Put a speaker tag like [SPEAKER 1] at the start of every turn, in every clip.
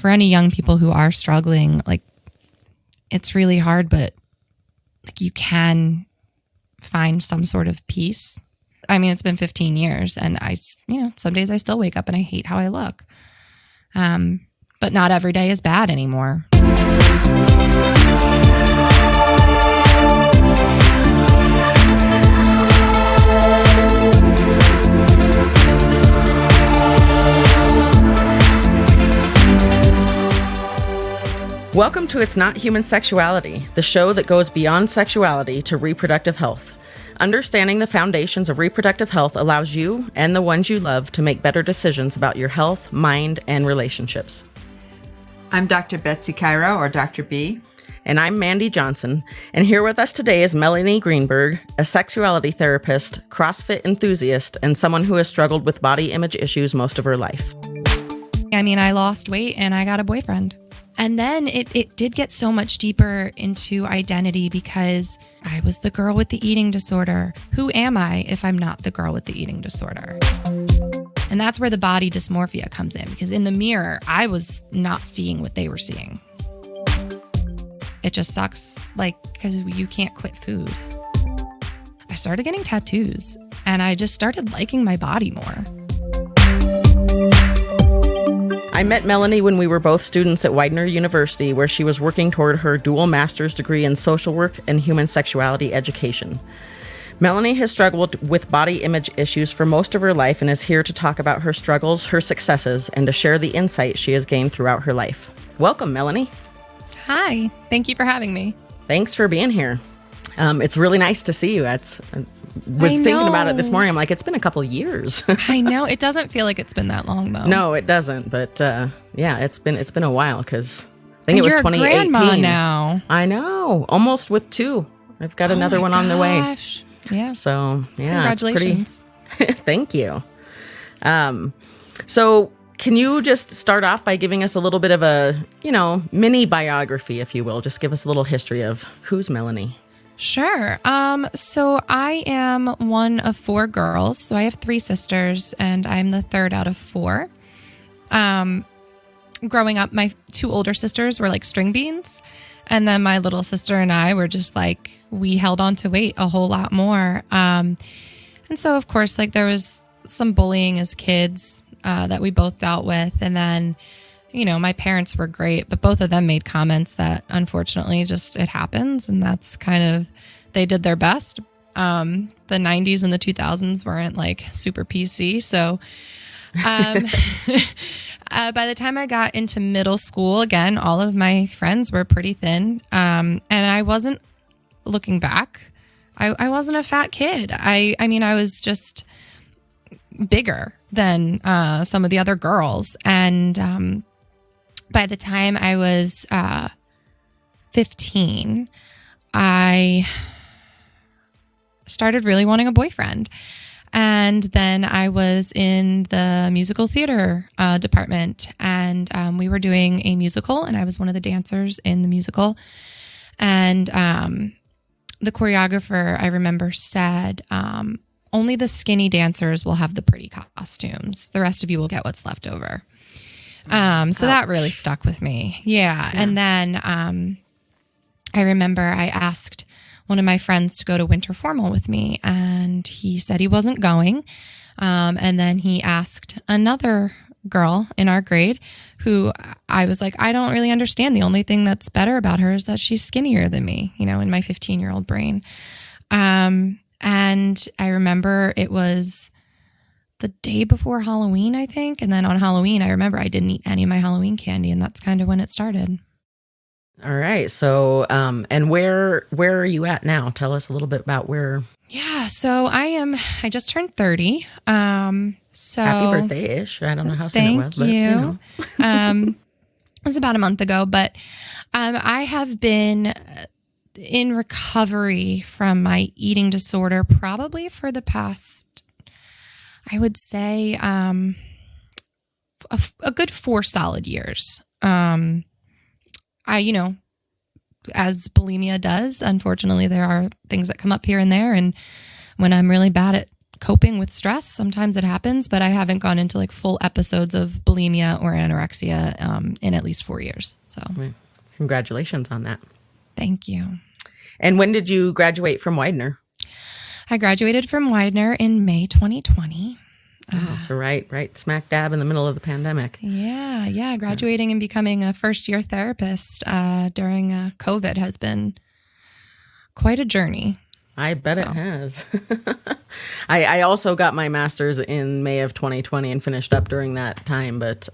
[SPEAKER 1] For any young people who are struggling, like, it's really hard, but like, you can find some sort of peace. I mean, it's been 15 years and some days I still wake up and I hate how I look. But not every day is bad anymore.
[SPEAKER 2] Welcome to It's Not Human Sexuality, the show that goes beyond sexuality to reproductive health. Understanding the foundations of reproductive health allows you and the ones you love to make better decisions about your health, mind, and relationships.
[SPEAKER 3] I'm Dr. Betsy Cairo, or Dr. B.
[SPEAKER 2] And I'm Mandy Johnson. And here with us today is Melanie Greenberg, a sexuality therapist, CrossFit enthusiast, and someone who has struggled with body image issues most of her life.
[SPEAKER 1] I mean, I lost weight and I got a boyfriend. And then it did get so much deeper into identity because I was the girl with the eating disorder. Who am I if I'm not the girl with the eating disorder? And that's where the body dysmorphia comes in, because in the mirror, I was not seeing what they were seeing. It just sucks, because you can't quit food. I started getting tattoos and I just started liking my body more.
[SPEAKER 2] I met Melanie when we were both students at Widener University, where she was working toward her dual master's degree in social work and human sexuality education. Melanie has struggled with body image issues for most of her life and is here to talk about her struggles, her successes, and to share the insight she has gained throughout her life. Welcome, Melanie.
[SPEAKER 1] Hi. Thank you for having me.
[SPEAKER 2] Thanks for being here. It's really nice to see you. I was thinking about it this morning. I'm like, it's been a couple years.
[SPEAKER 1] I know. It doesn't feel like it's been that long, though.
[SPEAKER 2] No, it doesn't. But it's been a while, because I think it was 2018.
[SPEAKER 1] You're a grandma now.
[SPEAKER 2] I know. Almost with 2. I've got another one on the way.
[SPEAKER 1] Yeah.
[SPEAKER 2] So, yeah.
[SPEAKER 1] Congratulations.
[SPEAKER 2] Thank you. So can you just start off by giving us a little bit of a, mini biography, if you will? Just give us a little history of who's Melanie.
[SPEAKER 1] Sure. So I am one of 4 girls. So I have 3 sisters and I'm the third out of 4. Growing up, my 2 older sisters were like string beans. And then my little sister and I were just we held on to weight a whole lot more. And so of course, there was some bullying as kids, that we both dealt with. And then, my parents were great, but both of them made comments that unfortunately just it happens. And that's they did their best. The 90s and the 2000s weren't super PC. So, by the time I got into middle school, again, all of my friends were pretty thin. And I wasn't looking back. I wasn't a fat kid. I mean, I was just bigger than some of the other girls. And by the time I was 15, I started really wanting a boyfriend. And then I was in the musical theater department, and we were doing a musical, and I was one of the dancers in the musical. And the choreographer, I remember, said, only the skinny dancers will have the pretty costumes. The rest of you will get what's left over. So that really stuck with me. Yeah. And then I remember I asked one of my friends to go to winter formal with me, and he said he wasn't going. And then he asked another girl in our grade who I was like, I don't really understand. The only thing that's better about her is that she's skinnier than me, in my 15-year-old brain. And I remember it was the day before Halloween, I think. And then on Halloween, I remember I didn't eat any of my Halloween candy, and that's kind of when it started.
[SPEAKER 2] All right. So, and where are you at now? Tell us a little bit about where.
[SPEAKER 1] Yeah. So I just turned 30. So
[SPEAKER 2] happy birthday-ish. I don't know how soon it was,
[SPEAKER 1] but it was about a month ago, but I have been in recovery from my eating disorder probably for the past, I would say, a good 4 solid years. As bulimia does, unfortunately, there are things that come up here and there. And when I'm really bad at coping with stress. Sometimes it happens, but I haven't gone into like full episodes of bulimia or anorexia in at least 4 years. So
[SPEAKER 2] congratulations on that.
[SPEAKER 1] Thank you.
[SPEAKER 2] And when did you graduate from Widener?
[SPEAKER 1] I graduated from Widener in May 2020.
[SPEAKER 2] So right smack dab in the middle of the pandemic.
[SPEAKER 1] Yeah. Graduating and becoming a first-year therapist during COVID has been quite a journey.
[SPEAKER 2] I bet it has. I also got my master's in May of 2020 and finished up during that time, but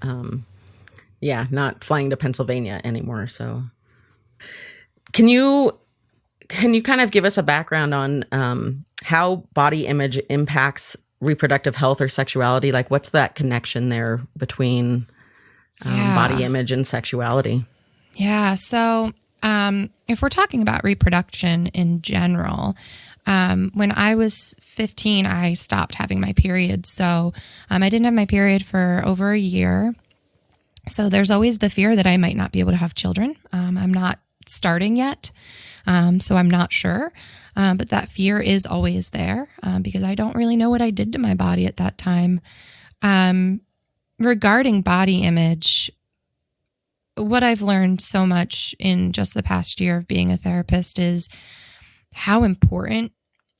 [SPEAKER 2] not flying to Pennsylvania anymore. So can you kind of give us a background on how body image impacts reproductive health or sexuality? Like, what's that connection there between body image and sexuality?
[SPEAKER 1] Yeah. So if we're talking about reproduction in general, when I was 15, I stopped having my period. So I didn't have my period for over a year. So there's always the fear that I might not be able to have children. I'm not starting yet, so I'm not sure. But that fear is always there because I don't really know what I did to my body at that time. Regarding body image, what I've learned so much in just the past year of being a therapist is how important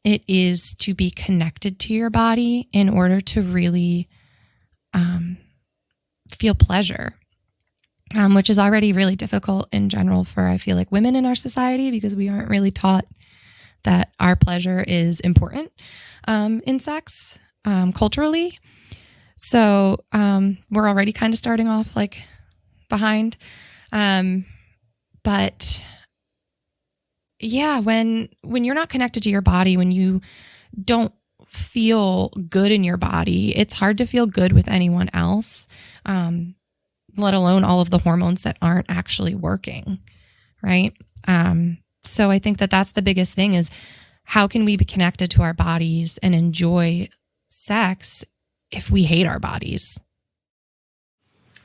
[SPEAKER 1] it is to be connected to your body in order to really feel pleasure, which is already really difficult in general for, I feel like, women in our society because we aren't really taught that our pleasure is important in sex culturally. So we're already kind of starting off like behind. But yeah, when you're not connected to your body, when you don't feel good in your body, it's hard to feel good with anyone else, let alone all of the hormones that aren't actually working, right? So I think that that's the biggest thing is how can we be connected to our bodies and enjoy sex if we hate our bodies?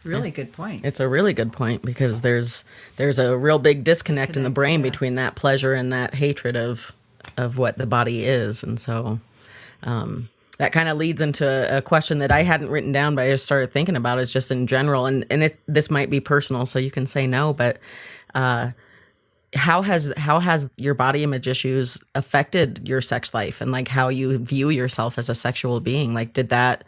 [SPEAKER 3] Really good point.
[SPEAKER 2] It's a really good point because there's a real big disconnect in the brain between that pleasure and that hatred of what the body is. And so that kind of leads into a question that I hadn't written down, but I just started thinking about is just in general. And this might be personal, so you can say no, but how has your body image issues affected your sex life and like how you view yourself as a sexual being? Like, did that,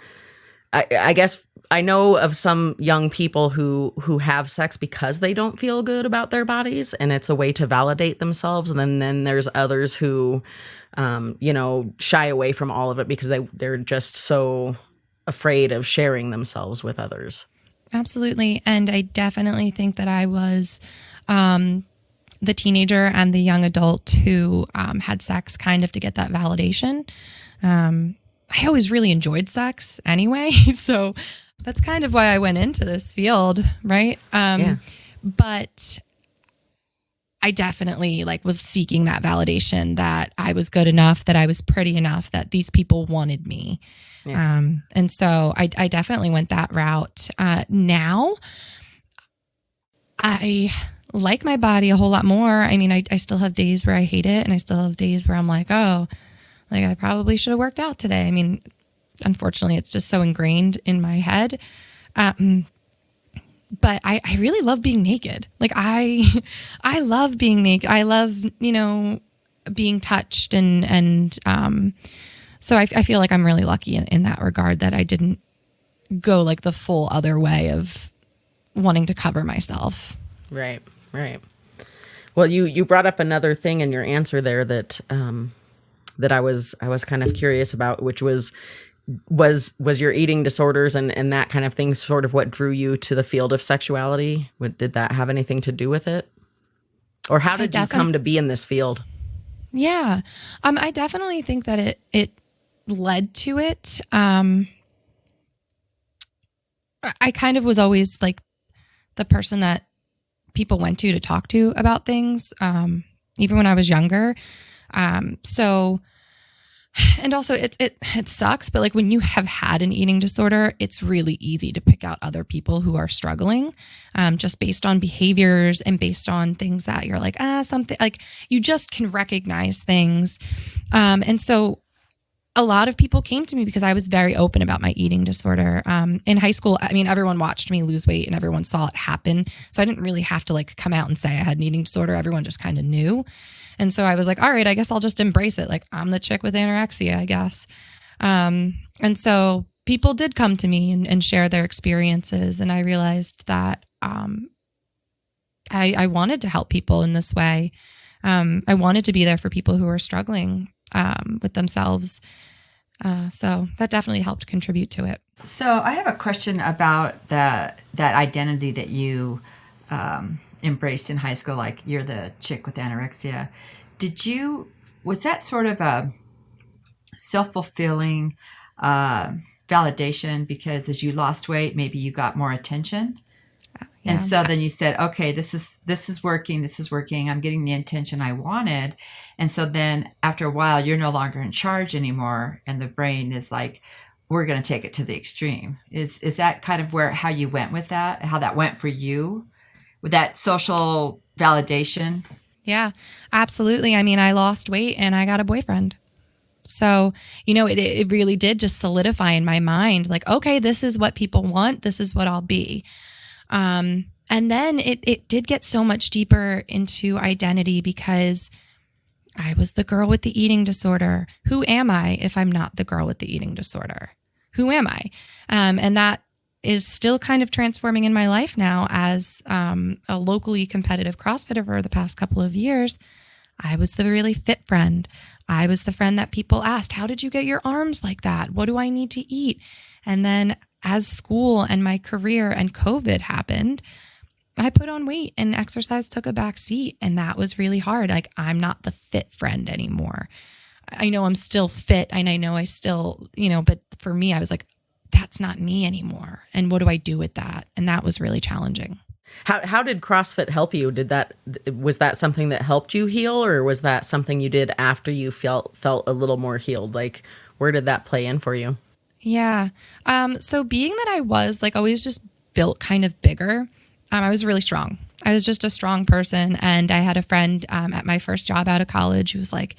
[SPEAKER 2] I guess I know of some young people who have sex because they don't feel good about their bodies and it's a way to validate themselves. And then there's others who, shy away from all of it because they're just so afraid of sharing themselves with others. Absolutely.
[SPEAKER 1] And I definitely think that I was, the teenager and the young adult who had sex kind of to get that validation. I always really enjoyed sex anyway, so that's kind of why I went into this field, right? But I definitely was seeking that validation that I was good enough, that I was pretty enough, that these people wanted me. Yeah. And so I definitely went that route. Now, I like my body a whole lot more. I mean, I still have days where I hate it, and I still have days where I'm like, oh, like I probably should have worked out today. I mean, unfortunately, it's just so ingrained in my head. But I really love being naked. Like I love being naked. I love, being touched and so I feel like I'm really lucky in that regard that I didn't go like the full other way of wanting to cover myself.
[SPEAKER 2] Right. Well, you brought up another thing in your answer there that I was kind of curious about, which was your eating disorders and that kind of thing sort of what drew you to the field of sexuality? Did that have anything to do with it? Or how did you come to be in this field?
[SPEAKER 1] Yeah. I definitely think that it led to it. I kind of was always like the person that people went to talk to about things, even when I was younger. And also it sucks, but like when you have had an eating disorder, it's really easy to pick out other people who are struggling, just based on behaviors and based on things that you're like, something like you just can recognize things. And so a lot of people came to me because I was very open about my eating disorder. In high school, I mean, everyone watched me lose weight and everyone saw it happen. So I didn't really have to like come out and say I had an eating disorder. Everyone just kind of knew. And so I was like, all right, I guess I'll just embrace it. Like, I'm the chick with anorexia, I guess. And so people did come to me and share their experiences. And I realized that I wanted to help people in this way. I wanted to be there for people who are struggling with themselves. So that definitely helped contribute to it.
[SPEAKER 3] So I have a question about that identity that you embraced in high school, like you're the chick with anorexia. Was that sort of a self-fulfilling validation because as you lost weight, maybe you got more attention? Yeah. And so then you said, okay, this is working. I'm getting the attention I wanted. And so then after a while, you're no longer in charge anymore. And the brain is like, we're going to take it to the extreme. Is that kind of how you went with that? How that went for you with that social validation?
[SPEAKER 1] Yeah, absolutely. I mean, I lost weight and I got a boyfriend. So, it really did just solidify in my mind, like, okay, this is what people want. This is what I'll be. And then it did get so much deeper into identity because I was the girl with the eating disorder. Who am I if I'm not the girl with the eating disorder? Who am I? And that is still kind of transforming in my life now as a locally competitive CrossFitter for the past couple of years. I was the really fit friend. I was the friend that people asked, how did you get your arms like that? What do I need to eat? And then as school and my career and COVID happened, I put on weight and exercise took a back seat. And that was really hard. Like, I'm not the fit friend anymore. I know I'm still fit and I know I still, but for me, I was like, that's not me anymore. And what do I do with that? And that was really challenging.
[SPEAKER 2] How did CrossFit help you? Was that something that helped you heal, or was that something you did after you felt a little more healed? Like, where did that play in for you?
[SPEAKER 1] Yeah. So being that I was like always just built kind of bigger, I was really strong. I was just a strong person. And I had a friend at my first job out of college who was like,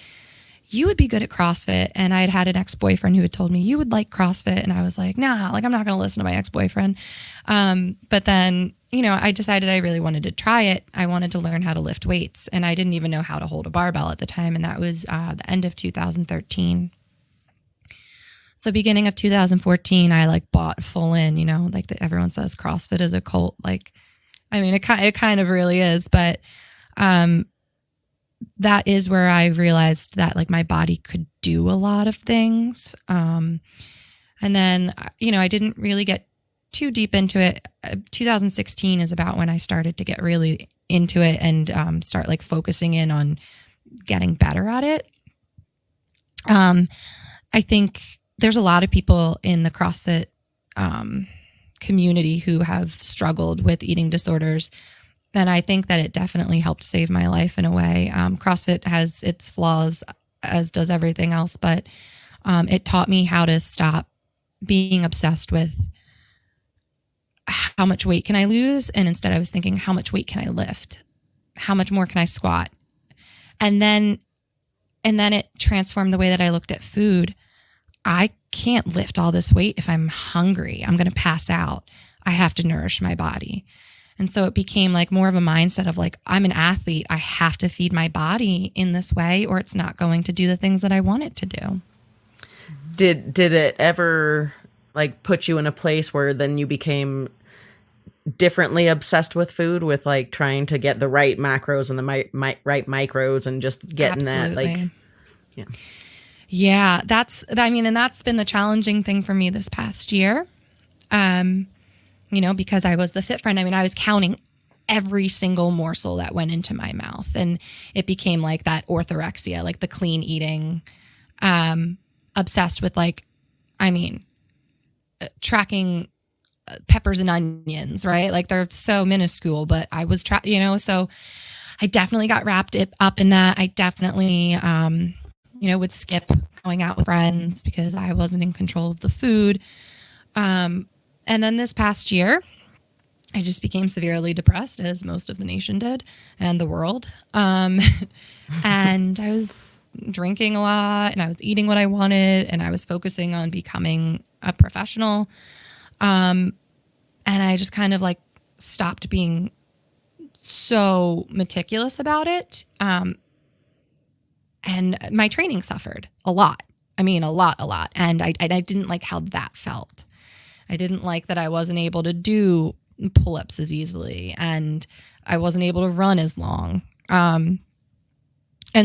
[SPEAKER 1] you would be good at CrossFit. And I had an ex-boyfriend who had told me you would like CrossFit. And I was like, nah, like I'm not going to listen to my ex-boyfriend. But then, I decided I really wanted to try it. I wanted to learn how to lift weights. And I didn't even know how to hold a barbell at the time. And that was the end of 2013. So beginning of 2014, I like bought full in, everyone says CrossFit is a cult. Like, I mean, it kind of really is, but that is where I realized that like my body could do a lot of things. And then, I didn't really get too deep into it. 2016 is about when I started to get really into it and start like focusing in on getting better at it. I think there's a lot of people in the CrossFit community who have struggled with eating disorders. And I think that it definitely helped save my life in a way. CrossFit has its flaws, as does everything else, but it taught me how to stop being obsessed with how much weight can I lose? And instead I was thinking, how much weight can I lift? How much more can I squat? And then it transformed the way that I looked at food. I can't lift all this weight if I'm hungry. I'm going to pass out. I have to nourish my body. And so it became like more of a mindset of like, I'm an athlete. I have to feed my body in this way or it's not going to do the things that I want it to do.
[SPEAKER 2] Did it ever like put you in a place where then you became differently obsessed with food, with like trying to get the right macros and the right micros and just getting
[SPEAKER 1] Absolutely.
[SPEAKER 2] that like,
[SPEAKER 1] yeah, and that's been the challenging thing for me this past year. Because I was the fit friend. I mean, I was counting every single morsel that went into my mouth, and it became like that orthorexia, like the clean eating, obsessed with tracking peppers and onions, right? Like they're so minuscule, but I was, so I definitely got wrapped up in that. I definitely, would skip going out with friends because I wasn't in control of the food. And then this past year, I just became severely depressed, as most of the nation did, and the world. And I was drinking a lot, and I was eating what I wanted, and I was focusing on becoming a professional. And I just kind of like stopped being so meticulous about it. And my training suffered a lot. I mean, a lot. And I didn't like how that felt. I didn't like that I wasn't able to do pull-ups as easily, and I wasn't able to run as long. And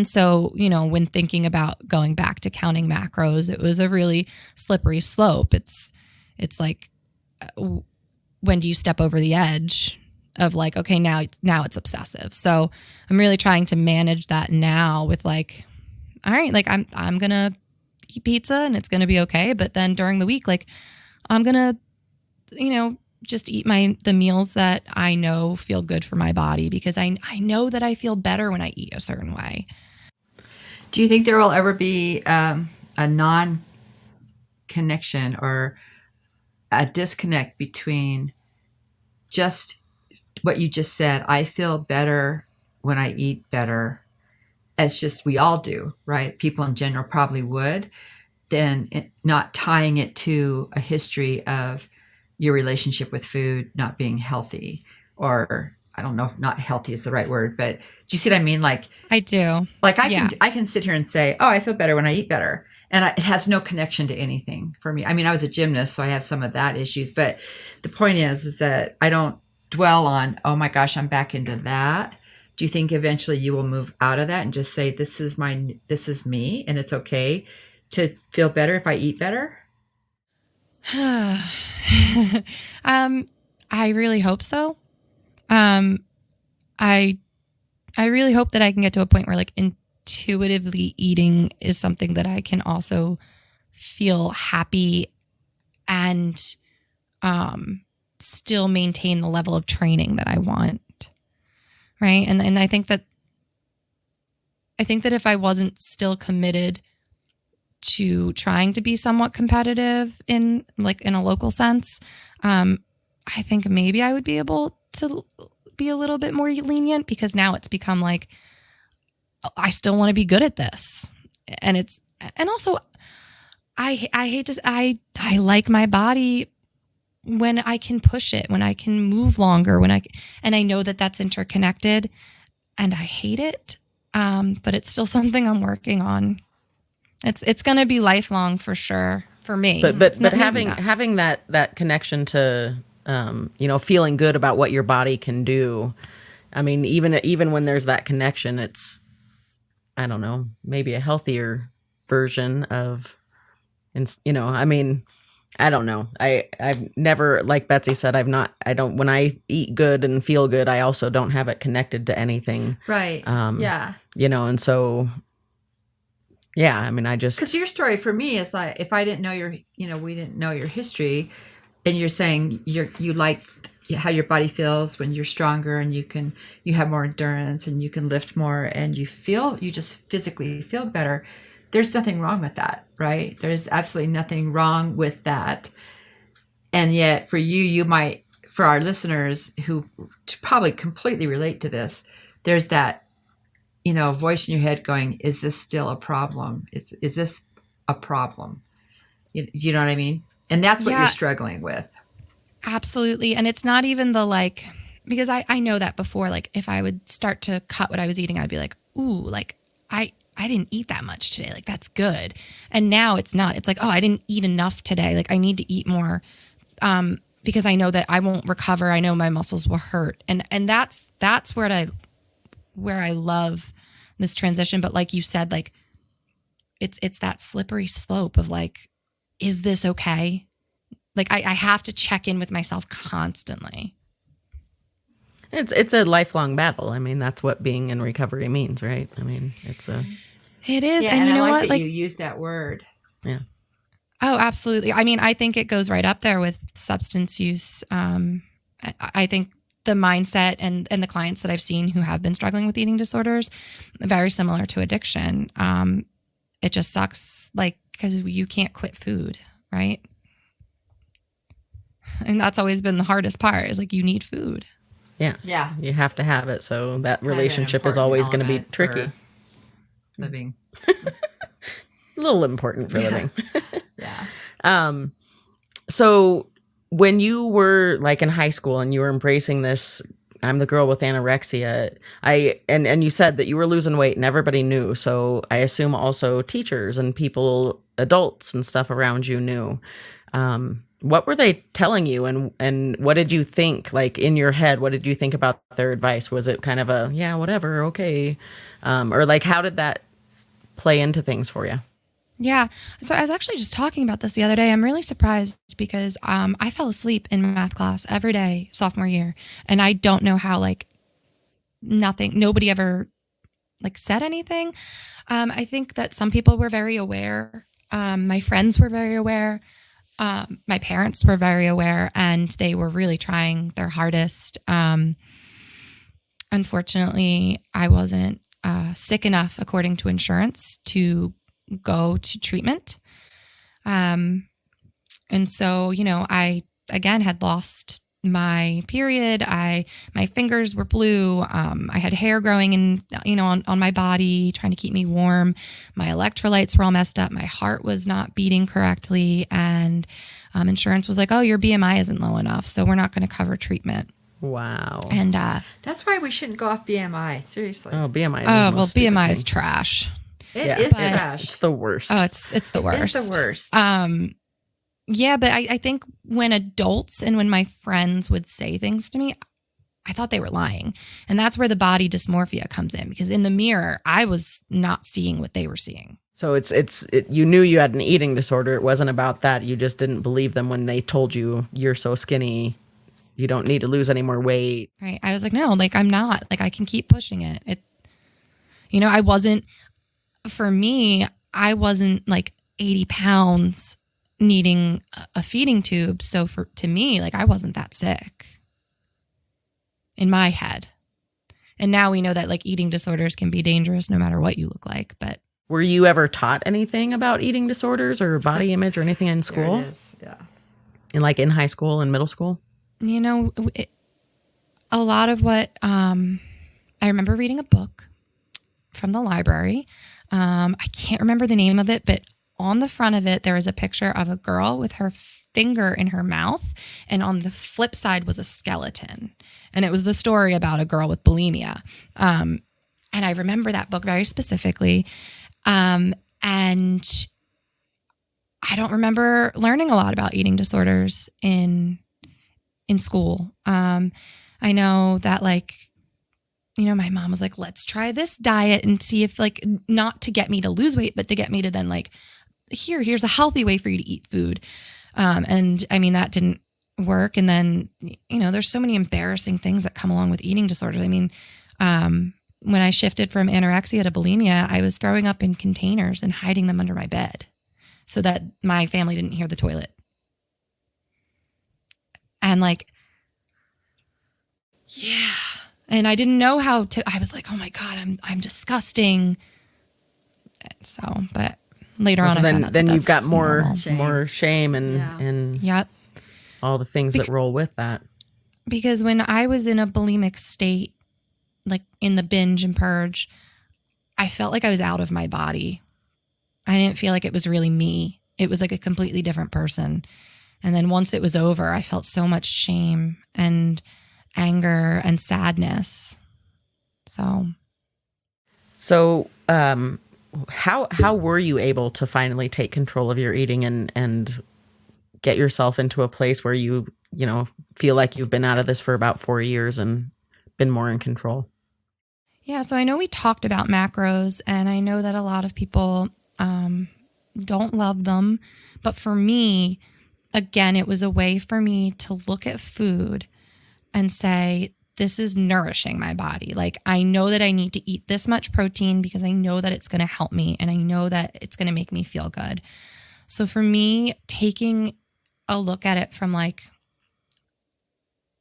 [SPEAKER 1] so, you know, when thinking about going back to counting macros, it was a really slippery slope. It's like, when do you step over the edge of like, okay, now it's obsessive. So I'm really trying to manage that now with like, all right, like I'm going to eat pizza and it's going to be okay. But then during the week, like I'm going to, you know, just eat the meals that I know feel good for my body, because I know that I feel better when I eat a certain way.
[SPEAKER 3] Do you think there will ever be a non-connection or a disconnect between just what you just said, I feel better when I eat better, as just we all do, right? People in general probably would, then not tying it to a history of your relationship with food not being healthy, or I don't know if not healthy is the right word, but do you see what I mean? Like
[SPEAKER 1] I do.
[SPEAKER 3] Like I can sit here and say, oh, I feel better when I eat better. And it has no connection to anything for me. I mean, I was a gymnast, so I have some of that issues. But the point is that I don't dwell on, oh my gosh, I'm back into that. Do you think eventually you will move out of that and just say, this is me, and it's okay to feel better if I eat better?
[SPEAKER 1] I really hope so. I really hope that I can get to a point where like intuitively eating is something that I can also feel happy and still maintain the level of training that I want. Right. And I think that if I wasn't still committed to trying to be somewhat competitive in a local sense, I think maybe I would be able to be a little bit more lenient, because now it's become like, I still want to be good at this. And also I hate to, I like my body when I can push it, when I can move longer, and I know that that's interconnected, and I hate it. But it's still something I'm working on. It's going to be lifelong for sure for me.
[SPEAKER 2] But having that connection to, feeling good about what your body can do. I mean, even when there's that connection, it's, I don't know, maybe a healthier version of, I mean, I don't know. I've never, like Betsy said, when I eat good and feel good, I also don't have it connected to anything.
[SPEAKER 3] Right. Yeah.
[SPEAKER 2] And so, yeah, I mean, because
[SPEAKER 3] your story for me is like, if I didn't know we didn't know your history, and you're saying you like how your body feels when you're stronger, and you have more endurance, and you can lift more, and you just physically feel better. There's nothing wrong with that, right? There's absolutely nothing wrong with that. And yet for you might, for our listeners who probably completely relate to this, there's that, voice in your head going, is this still a problem? Is this a problem? You know what I mean? And that's what you're struggling with.
[SPEAKER 1] Absolutely. And it's not even the like, because I know that before, like if I would start to cut what I was eating, I'd be like, ooh, like I didn't eat that much today. Like that's good. And now it's not. It's like, oh, I didn't eat enough today. Like I need to eat more, because I know that I won't recover. I know my muscles will hurt. And that's where I love this transition. But like you said, like it's that slippery slope of like, is this okay? Like I have to check in with myself constantly.
[SPEAKER 2] It's a lifelong battle. I mean, that's what being in recovery means, right? I mean,
[SPEAKER 1] it is.
[SPEAKER 3] Yeah,
[SPEAKER 1] and you know
[SPEAKER 3] I like
[SPEAKER 1] what?
[SPEAKER 3] that
[SPEAKER 1] like,
[SPEAKER 3] you use that word.
[SPEAKER 2] Yeah.
[SPEAKER 1] Oh, absolutely. I mean, I think it goes right up there with substance use. I think the mindset and the clients that I've seen who have been struggling with eating disorders, very similar to addiction. It just sucks, like, because you can't quit food, right? And that's always been the hardest part is like, you need food.
[SPEAKER 2] Yeah. You have to have it. So that
[SPEAKER 3] Kind of an
[SPEAKER 2] relationship is
[SPEAKER 3] important
[SPEAKER 2] always going to be
[SPEAKER 3] element
[SPEAKER 2] tricky.
[SPEAKER 3] for living.
[SPEAKER 2] A little important for living.
[SPEAKER 3] Yeah.
[SPEAKER 2] So when you were like in high school and you were embracing this, I'm the girl with anorexia, and you said that you were losing weight and everybody knew. So I assume also teachers and people, adults and stuff around you knew. What were they telling you, and what did you think, like in your head, what did you think about their advice? Was it kind of a, yeah, whatever, okay? Or like, how did that play into things for you?
[SPEAKER 1] Yeah. So I was actually just talking about this the other day. I'm really surprised because I fell asleep in math class every day sophomore year. And I don't know how, like, nobody ever like said anything. I think that some people were very aware. My friends were very aware. My parents were very aware, and they were really trying their hardest. Unfortunately, I wasn't sick enough, according to insurance, to go to treatment. And so, I, again, had lost my period. My fingers were blue. I had hair growing in, on my body, trying to keep me warm. My electrolytes were all messed up. My heart was not beating correctly. And insurance was like, oh, your BMI isn't low enough, so we're not going to cover treatment.
[SPEAKER 2] Wow.
[SPEAKER 1] And
[SPEAKER 3] that's why we shouldn't go off BMI. Seriously.
[SPEAKER 2] Oh, BMI.
[SPEAKER 1] BMI is trash.
[SPEAKER 3] It is trash.
[SPEAKER 2] It's the worst.
[SPEAKER 1] Oh, it's the worst.
[SPEAKER 3] It's the worst.
[SPEAKER 1] Yeah, but I think when adults and when my friends would say things to me, I thought they were lying. And that's where the body dysmorphia comes in, because in the mirror, I was not seeing what they were seeing.
[SPEAKER 2] So you knew you had an eating disorder. It wasn't about that. You just didn't believe them when they told you you're so skinny, you don't need to lose any more weight.
[SPEAKER 1] Right. I was like, no, like I'm not. Like I can keep pushing it. I wasn't, for me, I wasn't like 80 pounds needing a feeding tube. So to me, like I wasn't that sick in my head. And now we know that like eating disorders can be dangerous no matter what you look like. But
[SPEAKER 2] were you ever taught anything about eating disorders or body image or anything in school?
[SPEAKER 3] There it is. Yeah.
[SPEAKER 2] In high school and middle school?
[SPEAKER 1] A lot of what I remember reading a book from the library. I can't remember the name of it, but on the front of it, there was a picture of a girl with her finger in her mouth. And on the flip side was a skeleton. And it was the story about a girl with bulimia. And I remember that book very specifically. And I don't remember learning a lot about eating disorders in school. I know that my mom was like, let's try this diet and see if not to get me to lose weight, but to get me to then here's a healthy way for you to eat food. And I mean, that didn't work. And then, there's so many embarrassing things that come along with eating disorders. I mean, when I shifted from anorexia to bulimia, I was throwing up in containers and hiding them under my bed so that my family didn't hear the toilet. And yeah. And I didn't know how to, I was like, oh my God, I'm disgusting. So, but later on,
[SPEAKER 2] then you've got more shame
[SPEAKER 3] Yeah.
[SPEAKER 2] and
[SPEAKER 1] yep.
[SPEAKER 2] all the things that roll with that.
[SPEAKER 1] Because when I was in a bulimic state, in the binge and purge, I felt like I was out of my body. I didn't feel like it was really me. It was like a completely different person. And then once it was over, I felt so much shame and anger and sadness. So
[SPEAKER 2] how were you able to finally take control of your eating and get yourself into a place where you feel like you've been out of this for about 4 years and been more in control?
[SPEAKER 1] Yeah, so I know we talked about macros, and I know that a lot of people don't love them. But for me, again, it was a way for me to look at food and say, this is nourishing my body. I know that I need to eat this much protein because I know that it's going to help me and I know that it's going to make me feel good. So for me, taking a look at it from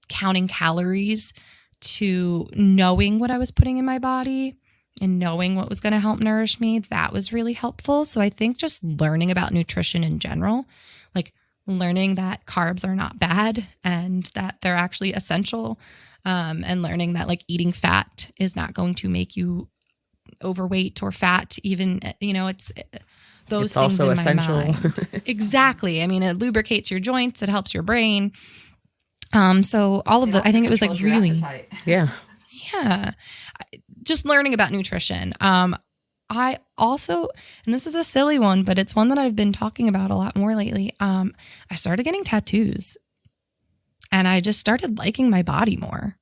[SPEAKER 1] counting calories to knowing what I was putting in my body and knowing what was going to help nourish me, that was really helpful. So I think just learning about nutrition in general, learning that carbs are not bad and that they're actually essential, and learning that like eating fat is not going to make you overweight or fat. Even, it's those
[SPEAKER 2] It's
[SPEAKER 1] things
[SPEAKER 2] also
[SPEAKER 1] in
[SPEAKER 2] essential.
[SPEAKER 1] my mind. Exactly. I mean, it lubricates your joints. It helps your brain. So all of I think it was like really,
[SPEAKER 2] Yeah.
[SPEAKER 1] yeah, just learning about nutrition. I also, and this is a silly one, but it's one that I've been talking about a lot more lately. I started getting tattoos and I just started liking my body more.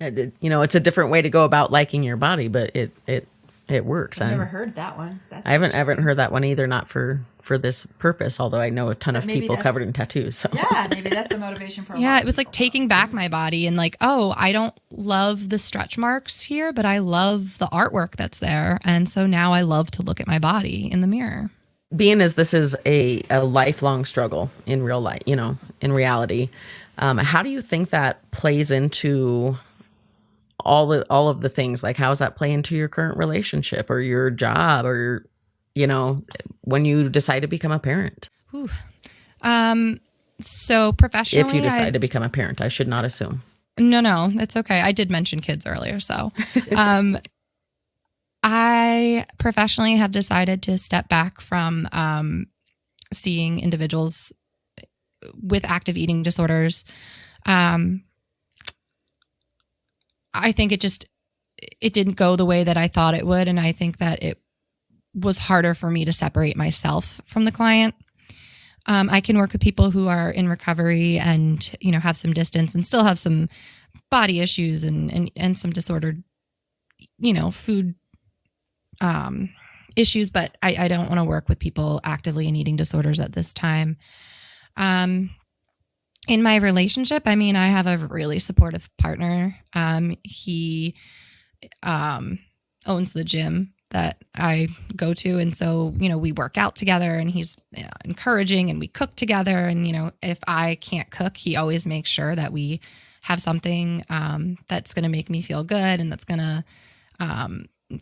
[SPEAKER 2] It's a different way to go about liking your body, but it works.
[SPEAKER 3] I've never heard that one.
[SPEAKER 2] I haven't heard that one either, not for this purpose, although I know a ton of people covered in tattoos. So.
[SPEAKER 3] Yeah, maybe that's a motivation for a lot
[SPEAKER 1] Yeah,
[SPEAKER 3] of
[SPEAKER 1] it was like
[SPEAKER 3] people,
[SPEAKER 1] taking back my body and like, oh, I don't love the stretch marks here, but I love the artwork that's there. And so now I love to look at my body in the mirror.
[SPEAKER 2] Being as this is a lifelong struggle in real life, in reality, how do you think that plays into all of the things? Like, how does that play into your current relationship or your job or when you decide to become a parent?
[SPEAKER 1] So professionally,
[SPEAKER 2] if you decide to become a parent, I should not assume.
[SPEAKER 1] No, it's okay. I did mention kids earlier. So, I professionally have decided to step back from, seeing individuals with active eating disorders. I think it didn't go the way that I thought it would. And I think that it was harder for me to separate myself from the client. I can work with people who are in recovery and, have some distance and still have some body issues and some disordered, food issues, but I don't want to work with people actively in eating disorders at this time. In my relationship, I have a really supportive partner. He owns the gym that I go to. And so, we work out together and he's encouraging and we cook together. And, if I can't cook, he always makes sure that we have something that's going to make me feel good and that's going to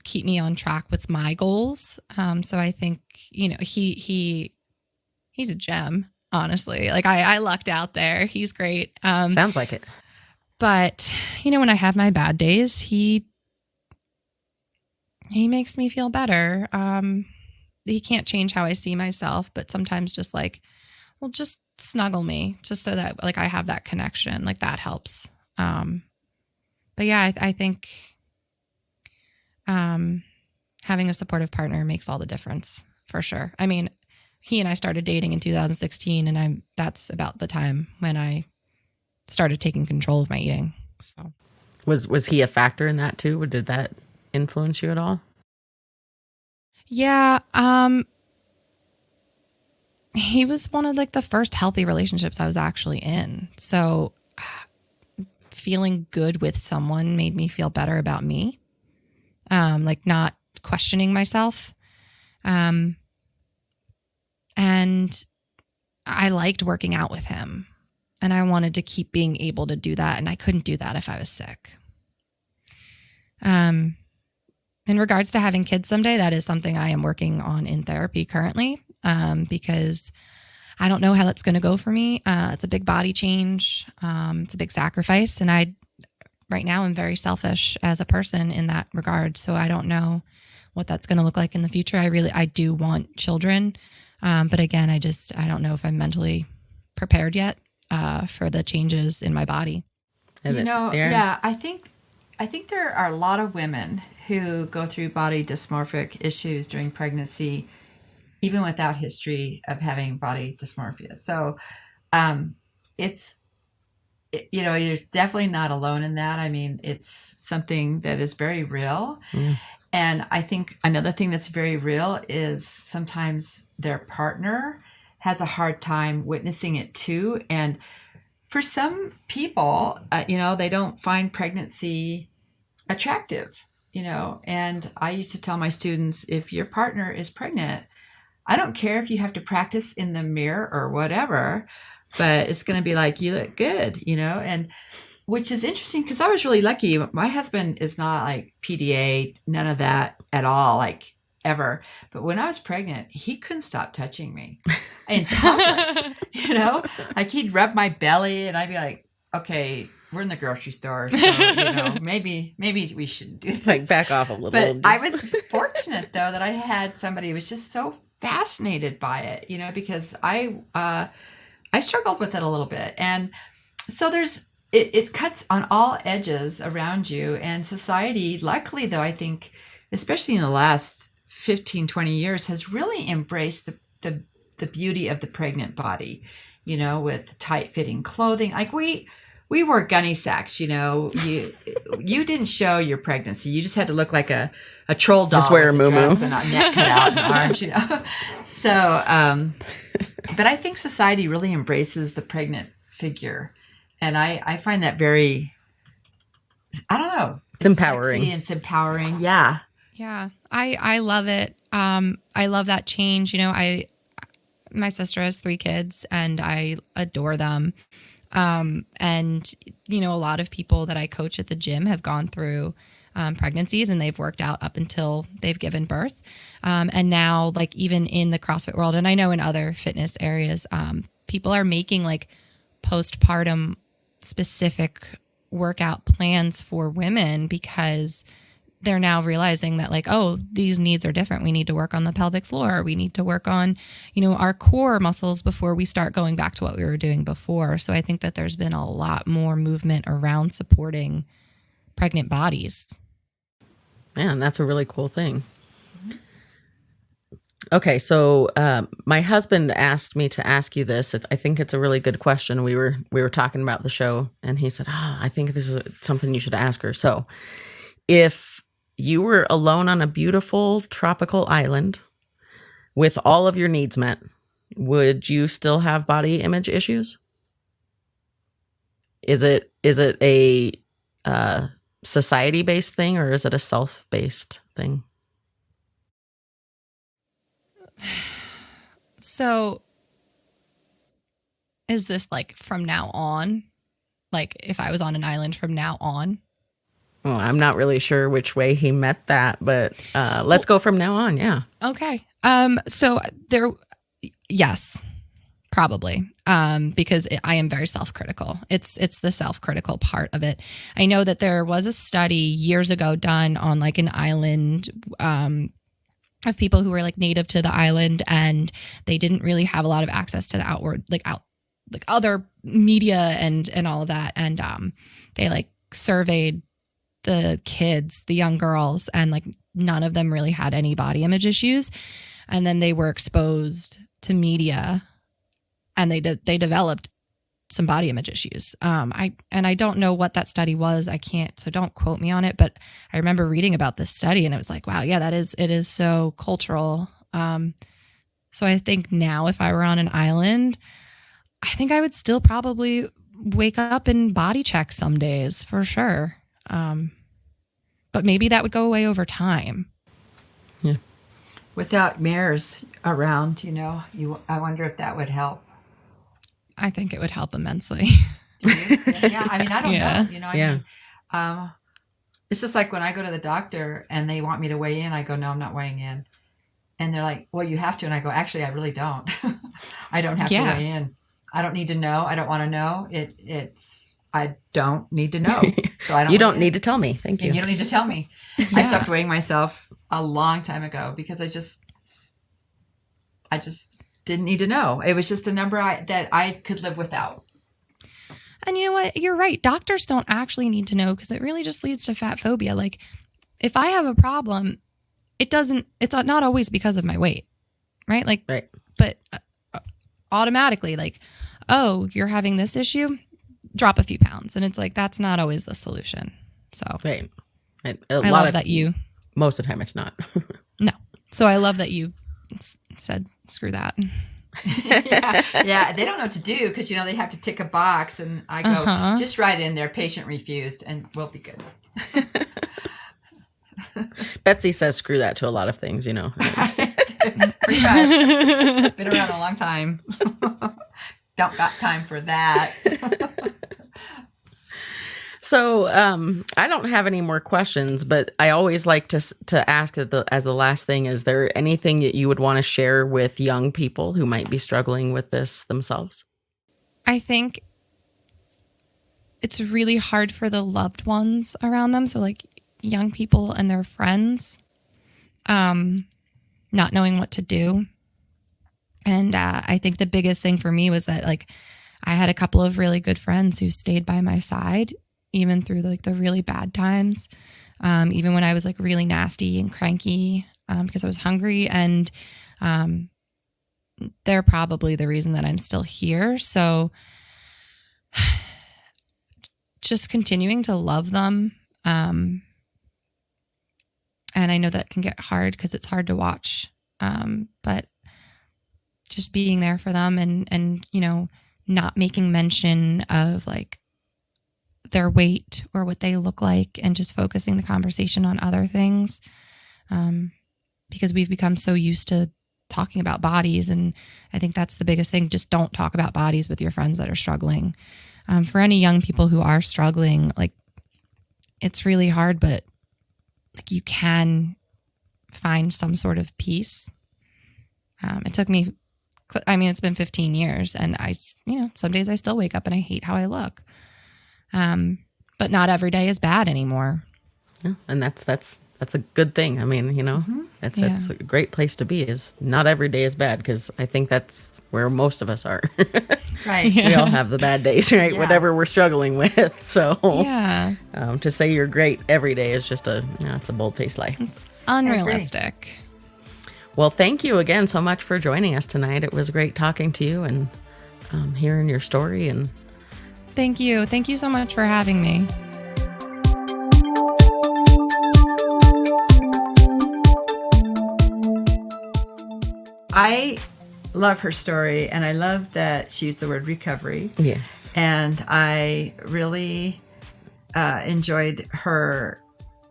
[SPEAKER 1] keep me on track with my goals. So I think, he's a gem, honestly. Like I lucked out there. He's great.
[SPEAKER 2] Sounds like it.
[SPEAKER 1] But, when I have my bad days, he makes me feel better. He can't change how I see myself, but sometimes just like, well, just snuggle me just so that like I have that connection, like that helps. But yeah, I think having a supportive partner makes all the difference for sure. He and I started dating in 2016 and that's about the time when I started taking control of my eating. So
[SPEAKER 2] was he a factor in that too? Or did that influence you at all?
[SPEAKER 1] Yeah. He was one of like the first healthy relationships I was actually in. So feeling good with someone made me feel better about me. Like not questioning myself. And I liked working out with him and I wanted to keep being able to do that. And I couldn't do that if I was sick. In regards to having kids someday, that is something I am working on in therapy currently, because I don't know how that's going to go for me. It's a big body change. It's a big sacrifice. And right now, I'm very selfish as a person in that regard. So I don't know what that's going to look like in the future. I do want children. But again, I don't know if I'm mentally prepared yet for the changes in my body.
[SPEAKER 3] Yeah, I think there are a lot of women who go through body dysmorphic issues during pregnancy, even without history of having body dysmorphia. So you're definitely not alone in that. It's something that is very real. Mm. And I think another thing that's very real is sometimes their partner has a hard time witnessing it too. And for some people, they don't find pregnancy attractive, and I used to tell my students, if your partner is pregnant, I don't care if you have to practice in the mirror or whatever, but it's going to be like, you look good, and which is interesting because I was really lucky. My husband is not like PDA, none of that at all. Like ever. But when I was pregnant, he couldn't stop touching me in public. Like he'd rub my belly and I'd be like, okay, we're in the grocery store. So, maybe we shouldn't do that.
[SPEAKER 2] Like back off a little.
[SPEAKER 3] But I was fortunate though that I had somebody who was just so fascinated by it, because I struggled with it a little bit. And so it cuts on all edges around you, and society, luckily though, I think, especially in the last 15, 20 years, has really embraced the beauty of the pregnant body, with tight fitting clothing. Like we wore gunny sacks, you didn't show your pregnancy. You just had to look like a troll doll.
[SPEAKER 2] Just wear a
[SPEAKER 3] muumuu and a neck cut out and arms, So, but I think society really embraces the pregnant figure. And I find that very, I don't know.
[SPEAKER 2] It's empowering.
[SPEAKER 3] Sexy and it's empowering. Yeah.
[SPEAKER 1] Yeah. I love it. I love that change. My sister has 3 kids and I adore them. And, a lot of people that I coach at the gym have gone through pregnancies and they've worked out up until they've given birth. And now, like, even in the CrossFit world, and I know in other fitness areas, people are making like postpartum specific workout plans for women because they're now realizing that, like, oh, these needs are different. We need to work on the pelvic floor. We need to work on, our core muscles before we start going back to what we were doing before. So I think that there's been a lot more movement around supporting pregnant bodies.
[SPEAKER 2] Man, that's a really cool thing. Okay, so my husband asked me to ask you this. I think it's a really good question. We were talking about the show, and he said, I think this is something you should ask her. So if you were alone on a beautiful tropical island with all of your needs met, would you still have body image issues? Is it a society-based thing, or is it a self-based thing?
[SPEAKER 1] So is this like from now on? Like if I was on an island from now on?
[SPEAKER 2] Oh, I'm not really sure which way he meant that, but let's go from now on. Yeah.
[SPEAKER 1] Okay. So yes, probably. Because I am very self-critical. It's the self-critical part of it. I know that there was a study years ago done on like an island, of people who were like native to the island, and they didn't really have a lot of access to the other media and all of that. And they like surveyed the kids, the young girls, and like none of them really had any body image issues. And then they were exposed to media and they developed some body image issues. I don't know what that study was. So don't quote me on it, but I remember reading about this study and it was like, wow, yeah, it is so cultural. So I think now if I were on an island, I think I would still probably wake up and body check some days for sure. But maybe that would go away over time.
[SPEAKER 2] Yeah.
[SPEAKER 3] Without mirrors around, I wonder if that would help.
[SPEAKER 1] I think it would help immensely.
[SPEAKER 3] Yeah, I mean, I don't know.
[SPEAKER 2] Yeah.
[SPEAKER 3] It's just like when I go to the doctor and they want me to weigh in, I go, no, I'm not weighing in. And they're like, well, you have to. And I go, actually, I really don't. I don't have to weigh in. I don't need to know. I don't want to know. I don't need to know. So I don't.
[SPEAKER 2] You don't need to tell me. Thank you.
[SPEAKER 3] You don't need to tell me. Yeah. I stopped weighing myself a long time ago because I just didn't need to know. It was just a number that I could live without.
[SPEAKER 1] And you know what? You're right. Doctors don't actually need to know because it really just leads to fat phobia. Like if I have a problem, it's not always because of my weight, right? Like,
[SPEAKER 2] right.
[SPEAKER 1] But automatically like, oh, you're having this issue, drop a few pounds. And it's like, that's not always the solution. So
[SPEAKER 2] right.
[SPEAKER 1] I love that you.
[SPEAKER 2] Most of the time it's not.
[SPEAKER 1] No. So I love that you said, screw that.
[SPEAKER 3] Yeah, they don't know what to do because, they have to tick a box. And I go, just write in there, patient refused, and we'll be good.
[SPEAKER 2] Betsy says screw that to a lot of things,
[SPEAKER 3] Pretty much. Been around a long time. Don't got time for that.
[SPEAKER 2] So I don't have any more questions, but I always like to ask as the last thing, is there anything that you would want to share with young people who might be struggling with this themselves?
[SPEAKER 1] I think it's really hard for the loved ones around them. So like young people and their friends, not knowing what to do. And I think the biggest thing for me was that like I had a couple of really good friends who stayed by my side, even through like the really bad times, even when I was like really nasty and cranky because I was hungry. And they're probably the reason that I'm still here. So just continuing to love them. And I know that can get hard because it's hard to watch. But just being there for them and, you know, not making mention of like their weight or what they look like, and just focusing the conversation on other things. Because we've become so used to talking about bodies. And I think that's the biggest thing. Just don't talk about bodies with your friends that are struggling. For any young people who are struggling, like it's really hard, but like you can find some sort of peace. It took me, I mean, it's been 15 years and some days I still wake up and I hate how I look. But not every day is bad anymore.
[SPEAKER 2] Yeah, and that's a good thing. I mean, you know, that's a great place to be, is not every day is bad, because I think that's where most of us are.
[SPEAKER 3] Right.
[SPEAKER 2] We all have the bad days, right?
[SPEAKER 3] Yeah.
[SPEAKER 2] Whatever we're struggling with. So
[SPEAKER 1] Yeah.
[SPEAKER 2] To say you're great every day is just it's a bold-faced lie.
[SPEAKER 1] It's unrealistic.
[SPEAKER 2] Well, thank you again so much for joining us tonight. It was great talking to you and hearing your story. And
[SPEAKER 1] Thank you. Thank you so much for having me.
[SPEAKER 3] I love her story, and I love that she used the word recovery.
[SPEAKER 2] yes.
[SPEAKER 3] And I really enjoyed her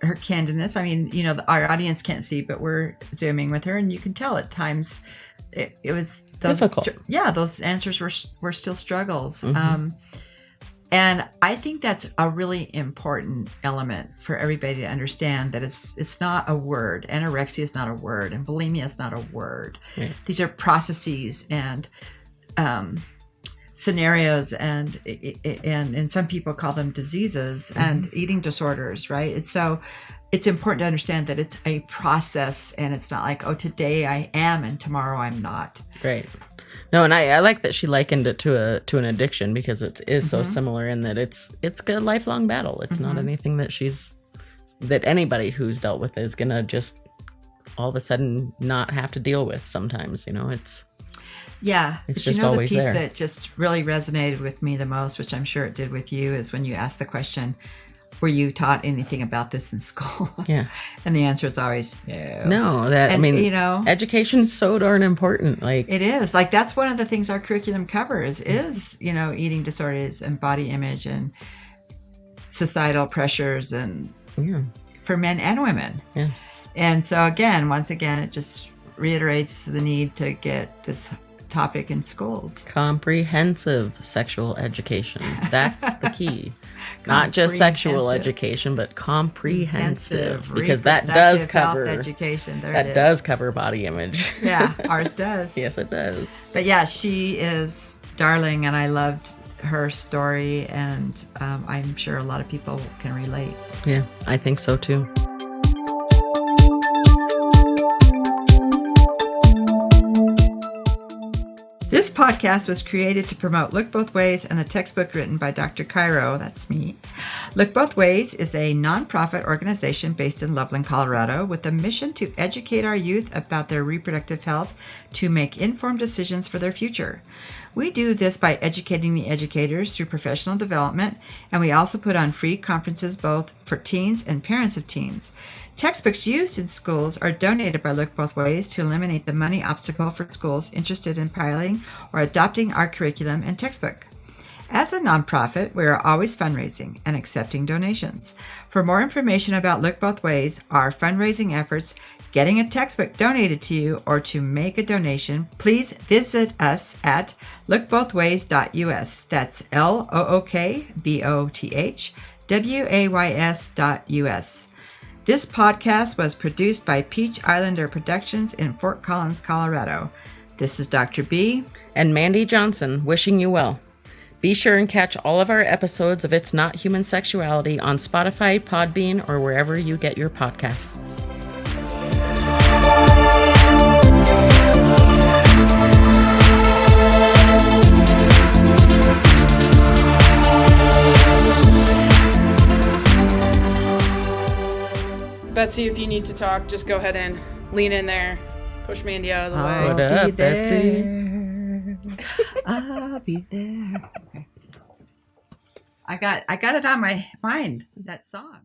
[SPEAKER 3] candidness. I mean, you know, our audience can't see, but we're Zooming with her, and you can tell at times it was those,
[SPEAKER 2] difficult.
[SPEAKER 3] Those answers were still struggles.
[SPEAKER 2] Mm-hmm.
[SPEAKER 3] And I think that's a really important element for everybody to understand, that it's not a word. Anorexia is not a word, and bulimia is not a word.
[SPEAKER 2] Right.
[SPEAKER 3] These are processes and scenarios, and some people call them diseases and eating disorders, right? And so it's important to understand that it's a process, and it's not like, oh, today I am and tomorrow I'm not.
[SPEAKER 2] Right. No, and I like that she likened it to an addiction, because it is so similar in that it's a lifelong battle. It's not anything that anybody who's dealt with is gonna just all of a sudden not have to deal with. Sometimes, you know, it's just always
[SPEAKER 3] the piece
[SPEAKER 2] there.
[SPEAKER 3] that just really resonated with me the most, which I'm sure it did with you, is when you asked the question, were you taught anything about this in school?
[SPEAKER 2] Yeah.
[SPEAKER 3] And the answer is always no.
[SPEAKER 2] No, you know, education's so darn important. Like,
[SPEAKER 3] it is. Like, that's one of the things our curriculum covers is, you know, eating disorders and body image and societal pressures, and for men and women.
[SPEAKER 2] Yes.
[SPEAKER 3] And so once again, it just reiterates the need to get this topic in schools.
[SPEAKER 2] Comprehensive sexual education. That's the key. Not just sexual education, but comprehensive, because that does cover
[SPEAKER 3] education.
[SPEAKER 2] That does cover body image.
[SPEAKER 3] Yeah, ours does.
[SPEAKER 2] Yes, it does.
[SPEAKER 3] But yeah, she is darling, and I loved her story, and I'm sure a lot of people can relate.
[SPEAKER 2] Yeah, I think so too.
[SPEAKER 3] This podcast was created to promote Look Both Ways and the textbook written by Dr. Cairo, that's me. Look Both Ways is a nonprofit organization based in Loveland, Colorado, with a mission to educate our youth about their reproductive health to make informed decisions for their future. We do this by educating the educators through professional development, and we also put on free conferences both for teens and parents of teens. Textbooks used in schools are donated by Look Both Ways to eliminate the money obstacle for schools interested in piloting or adopting our curriculum and textbook. As a nonprofit, we are always fundraising and accepting donations. For more information about Look Both Ways, our fundraising efforts, getting a textbook donated to you, or to make a donation, please visit us at lookbothways.us. That's LOOKBOTH ways.us. This podcast was produced by Peach Islander Productions in Fort Collins, Colorado. This is Dr. B.
[SPEAKER 2] And Mandy Johnson, wishing you well. Be sure and catch all of our episodes of It's Not Human Sexuality on Spotify, Podbean, or wherever you get your podcasts.
[SPEAKER 4] Betsy, if you need to talk, just go ahead and lean in there. Push Mandy out of the way.
[SPEAKER 2] What up, Betsy?
[SPEAKER 3] I'll be there. Okay. I got it on my mind, that song.